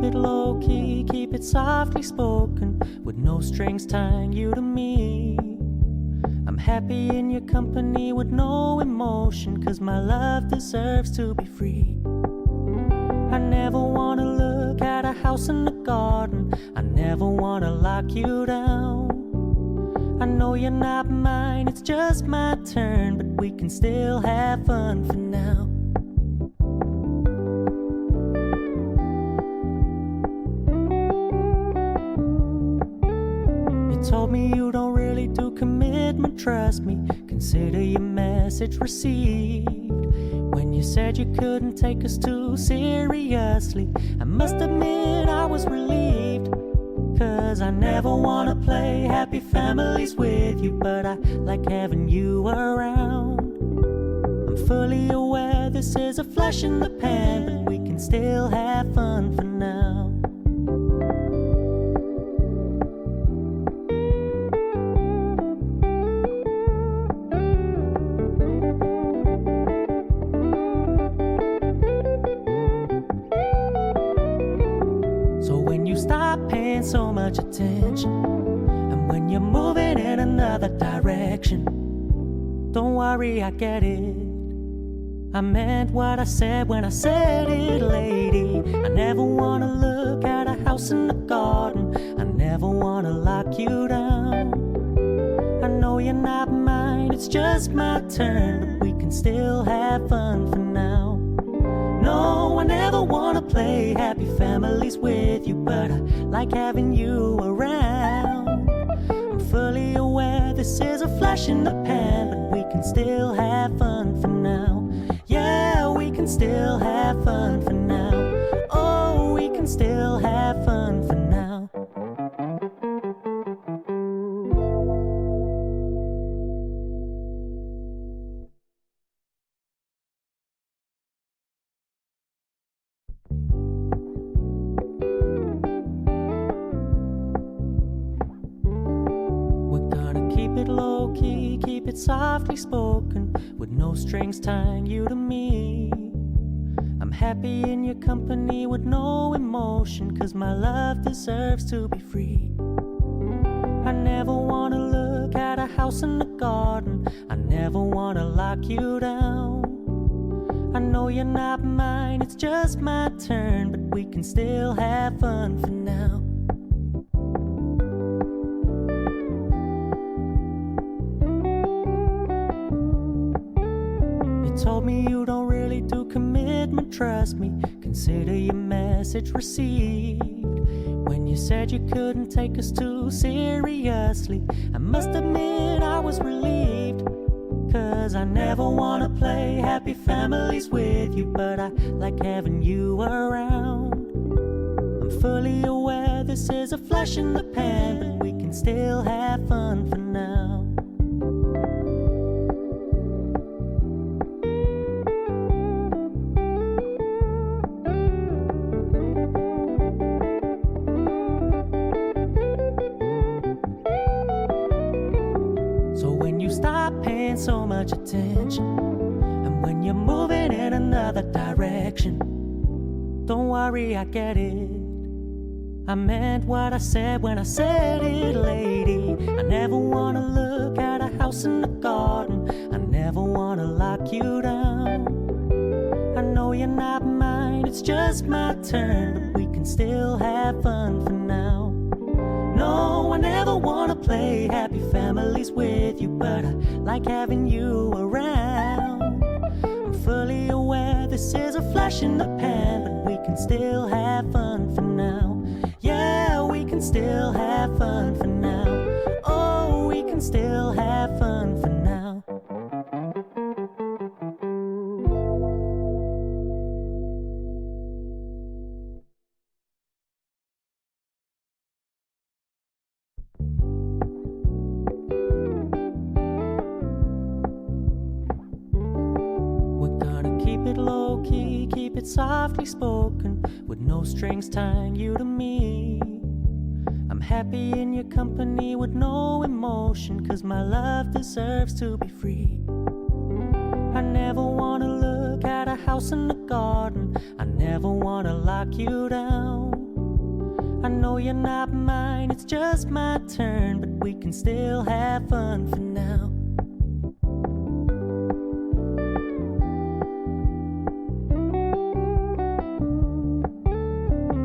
it low key, keep it softly spoken, with no strings tying you to me. I'm happy in your company with no emotion, 'cause my love deserves to be free. I never wanna look at a house in the garden, I never wanna lock you down. I know you're not mine, it's just my turn, but we can still have fun for now. You told me you don't really do commitment, trust me, consider your message received. When you said you couldn't take us too seriously, I must admit I was relieved. 'Cause I never wanna play happy families with you, but I like having you around. I'm fully aware this is a flash in the pan, but we can still have fun for now. Stop paying so much attention, and when you're moving in another direction, don't worry, I get it. I meant what I said when I said it, lady. I never wanna look at a house in the garden, I never wanna lock you down. I know you're not mine, it's just my turn, but we can still have fun for now. No, I never wanna play happy families with you, but I like having you around. I'm fully aware this is a flash in the pan, but we can still have fun for now. Yeah, we can still have fun for now. Oh, we can still have fun for now. Low key, keep it softly spoken, with no strings tying you to me. I'm happy in your company with no emotion, 'cause my love deserves to be free. I never wanna look at a house in the garden, I never wanna lock you down. I know you're not mine, it's just my turn, but we can still have fun for now. Told me you don't really do commitment, trust me, consider your message received. When you said you couldn't take us too seriously, I must admit I was relieved. 'Cause I never wanna play happy families with you, but I like having you around. I'm fully aware this is a flash in the pan, but we can still have fun for now. Stop paying so much attention, and when you're moving in another direction, don't worry, I get it. I meant what I said when I said it, lady. I never wanna look at a house in the garden, I never wanna lock you down. I know you're not mine, it's just my turn, but we can still have fun for now. No, I never wanna play happy families with you, but I like having you around. I'm fully aware this is a flash in the pan, but we can still have fun for now. Yeah, we can still have fun for now. Oh, we can still have fun for now. Low key, keep it softly spoken, with no strings tying you to me. I'm happy in your company with no emotion, 'cause my love deserves to be free. I never wanna look at a house in the garden, I never wanna lock you down. know you're not mine, it's just my turn, but we can still have fun for now.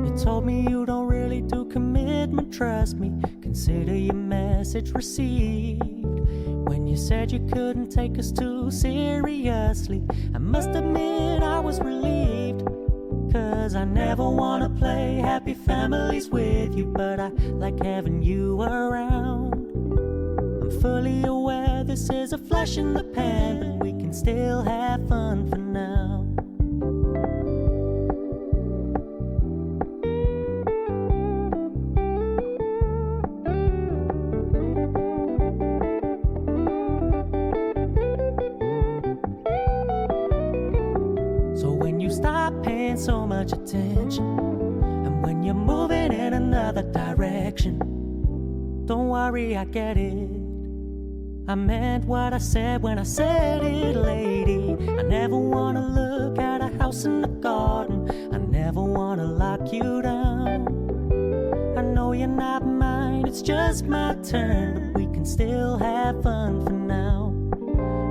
You told me you don't really do commitment, trust me, consider your message received. When you said you couldn't take us too seriously, I must admit I was relieved. Cause I never wanna play happy families with you, but I like having you around. I'm fully aware this is a flash in the pan, but we can still have fun for now. So when you stop paying so much attention, and when you're moving in another direction, don't worry, I get it. I meant what I said when I said it, lady. I never wanna look at a house in the garden, I never wanna lock you down. I know you're not mine, it's just my turn, but we can still have fun for now.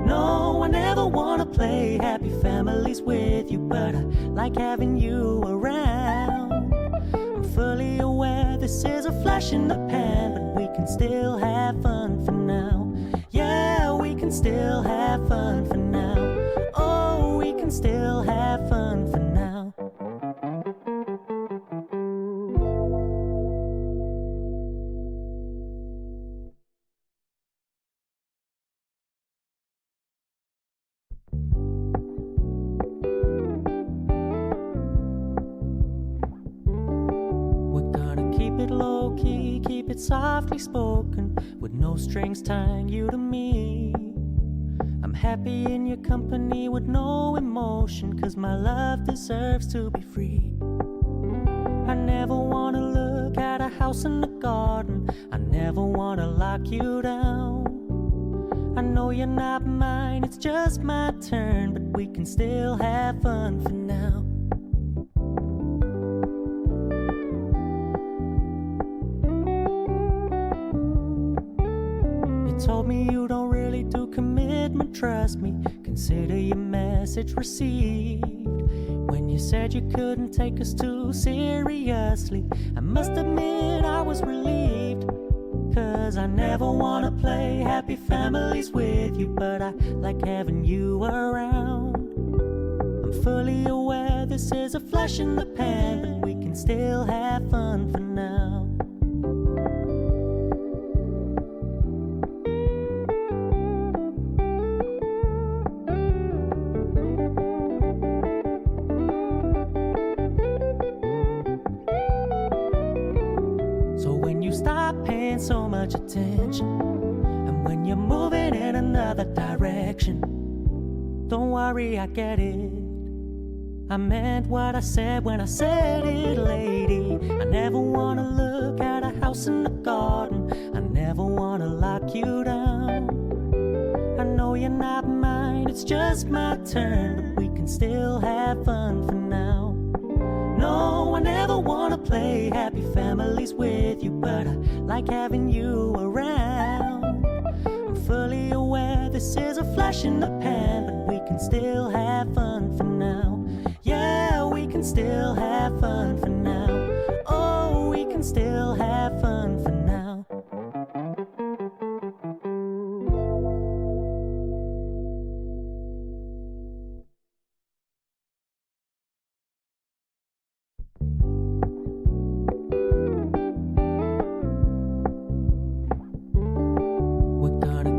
No, I never wanna play happy families with you, but I like having you around. I'm fully aware this is a flash in the pan, but we can still have fun for now. Yeah, we can still have fun for now. Oh, we can still have fun for now. Keep it low key, keep it softly spoken, with no strings tying you to me. I'm happy in your company with no emotion, cause my love deserves to be free. I never wanna look at a house in the garden, I never wanna lock you down. I know you're not mine, it's just my turn, but we can still have fun for now. Told me you don't really do commitment, trust me, consider your message received. When you said you couldn't take us too seriously, I must admit I was relieved. Cause I never wanna play happy families with you, but I like having you around. I'm fully aware this is a flash in the pan, but we can still have fun for now. So when you stop paying so much attention, and when you're moving in another direction, don't worry, I get it. I meant what I said when I said it, lady. I never wanna look at a house in the garden, I never wanna lock you down. I know you're not mine, it's just my turn, but we can still have fun for now. No, I never wanna play happy families with you, but I like having you around. I'm fully aware this is a flash in the pan, but we can still have fun for now. Yeah, we can still have fun for now. Oh, we can still have fun for now.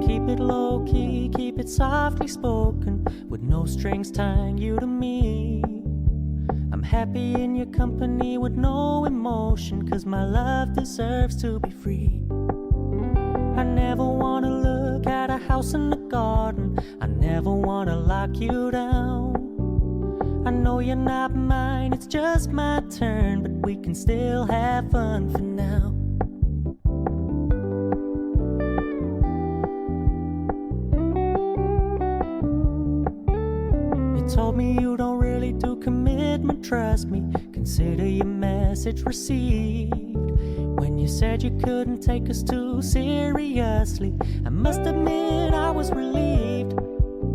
Keep it low key, keep it softly spoken, with no strings tying you to me. I'm happy in your company with no emotion, cause my love deserves to be free. I never wanna look at a house in the garden, I never wanna lock you down. I know you're not mine, it's just my turn, but we can still have fun for now. Told me you don't really do commitment, trust me, consider your message received. When you said you couldn't take us too seriously, I must admit I was relieved.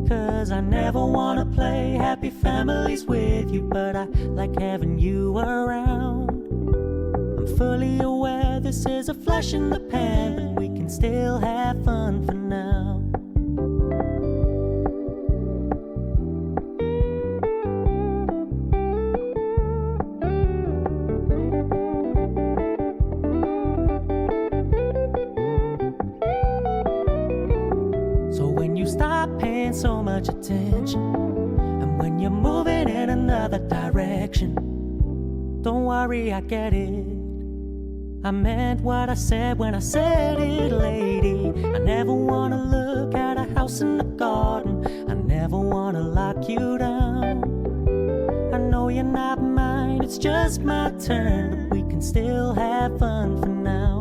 'Cause I never wanna play happy families with you, but I like having you around. I'm fully aware this is a flash in the pan, but we can still have fun for now. So when you stop paying so much attention, and when you're moving in another direction, don't worry, I get it. I meant what I said when I said it, lady. I never wanna look at a house in the garden. I never wanna lock you down. I know you're not mine, it's just my turn, but we can still have fun for now.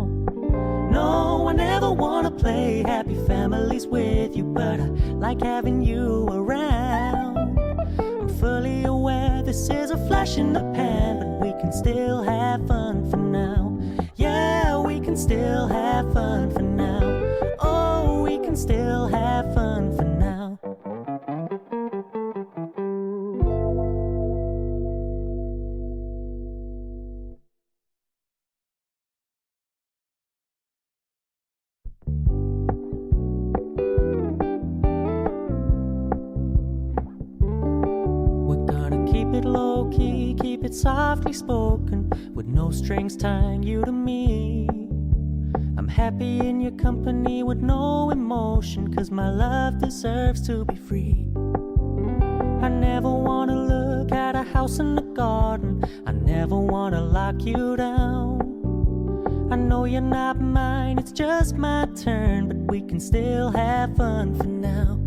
No, I never wanna play happy families with you, but I like having you around. I'm fully aware this is a flash in the pan, but we can still have fun for now. Yeah, we can still have fun for now. Oh, we can still have fun for now. Keep it low key, keep it softly spoken, with no strings tying you to me. I'm happy in your company with no emotion, 'cause my love deserves to be free. I never wanna look at a house in the garden. I never wanna lock you down. I know you're not mine, it's just my turn, but we can still have fun for now.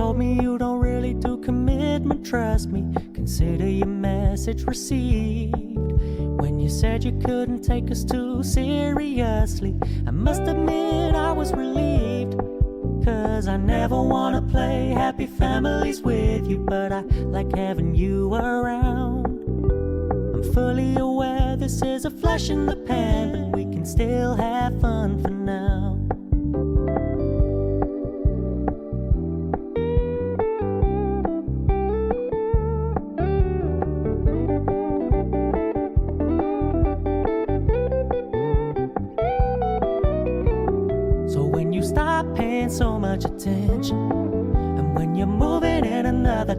Told me you don't really do commitment, trust me, consider your message received. When you said you couldn't take us too seriously, I must admit I was relieved. 'Cause I never wanna play happy families with you, but I like having you around. I'm fully aware this is a flash in the pan, but we can still have fun for now. So when you stop paying so much attention, and when you're moving in another